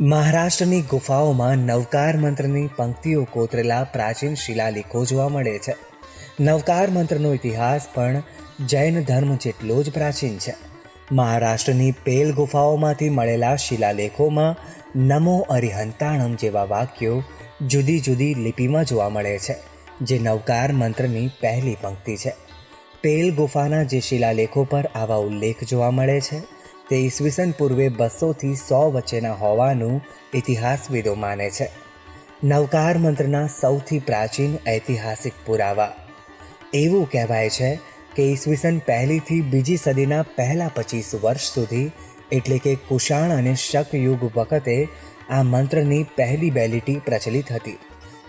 મહારાષ્ટ્રની ગુફાઓમાં નવકાર મંત્રની પંક્તિઓ કોતરેલા પ્રાચીન શિલાલેખો જોવા મળે છે. નવકાર મંત્રનો ઇતિહાસ પણ જૈન ધર્મ જેટલો જ પ્રાચીન છે. મહારાષ્ટ્રની પેલ ગુફાઓમાંથી મળેલા શિલાલેખોમાં નમો અરિહંતાણમ જેવા વાક્યો જુદી જુદી લિપિમાં જોવા મળે છે, જે નવકાર મંત્રની પહેલી પંક્તિ છે. પેલ ગુફાના જે શિલાલેખો પર આવા ઉલ્લેખ જોવા મળે છે તે ઈસવીસન પૂર્વે 200થી 100 વચ્ચેના હોવાનું ઇતિહાસવિદો માને છે. નવકાર મંત્રના સૌથી પ્રાચીન ઐતિહાસિક પુરાવા એવું કહેવાય છે કે ઈસવીસન 1લી થી 2જી સદીના પહેલા 25 વર્ષ સુધી, એટલે કે કુષાણ અને શક યુગ વખતે આ મંત્રની પહેલી 2 લીટી પ્રચલિત હતી.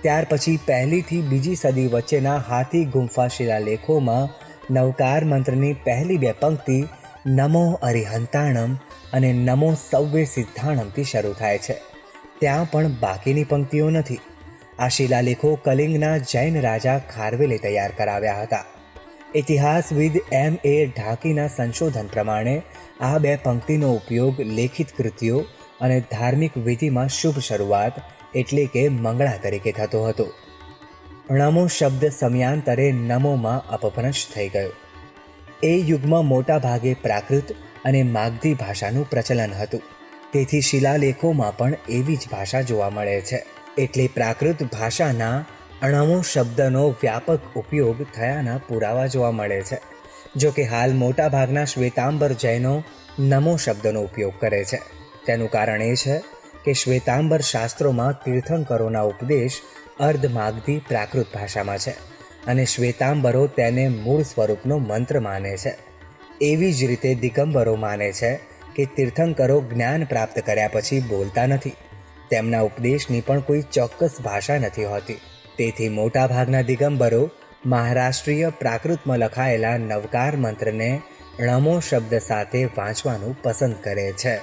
ત્યાર પછી 1લી થી 2જી સદી વચ્ચેના હાથી ગુંફા શિલાલેખોમાં નવકાર મંત્રની પહેલી 2 પંક્તિ નમો અરિહંતાણમ અને નમો સૌવે સિદ્ધાણમથી શરૂ થાય છે. ત્યાં પણ બાકીની પંક્તિઓ નથી. આ શિલાલેખો કલિંગના જૈન રાજા ખારવેલે તૈયાર કરાવ્યા હતા. ઇતિહાસવિદ M.A. ઢાકીના સંશોધન પ્રમાણે આ 2 પંક્તિનો ઉપયોગ લેખિત કૃતિઓ અને ધાર્મિક વિધિમાં શુભ શરૂઆત એટલે કે મંગળા તરીકે થતો હતો. નમો શબ્દ સમયાંતરે નમોમાં અપભ્રંશ થઈ ગયો. એ યુગમાં મોટા ભાગે પ્રાકૃત અને માગધી ભાષાનું પ્રચલન હતું. તેથી શિલાલેખોમાં પણ એવી જ ભાષા જોવા મળે છે. એટલે પ્રાકૃત ભાષાના અણમો શબ્દનો વ્યાપક ઉપયોગ થયાના પુરાવા જોવા મળે છે. જો કે હાલ મોટા ભાગના શ્વેતાંબર જૈનો નમો શબ્દનો ઉપયોગ કરે છે. તેનું કારણ એ છે કે શ્વેતાંબર શાસ્ત્રોમાં તીર્થંકરોના ઉપદેશ અર્ધ માગધી પ્રાકૃત ભાષામાં છે અને શ્વેતાંબરો તેને મૂળ સ્વરૂપનો મંત્ર માને છે. એવી જ રીતે દિગંબરો માને છે કે તીર્થંકરો જ્ઞાન પ્રાપ્ત કર્યા પછી બોલતા નથી. તેમના ઉપદેશની પણ કોઈ ચોક્કસ ભાષા નથી હોતી. તેથી મોટાભાગના દિગંબરો મહારાષ્ટ્રીય પ્રાકૃતમાં લખાયેલા નવકાર મંત્રને ણમો શબ્દ સાથે વાંચવાનું પસંદ કરે છે.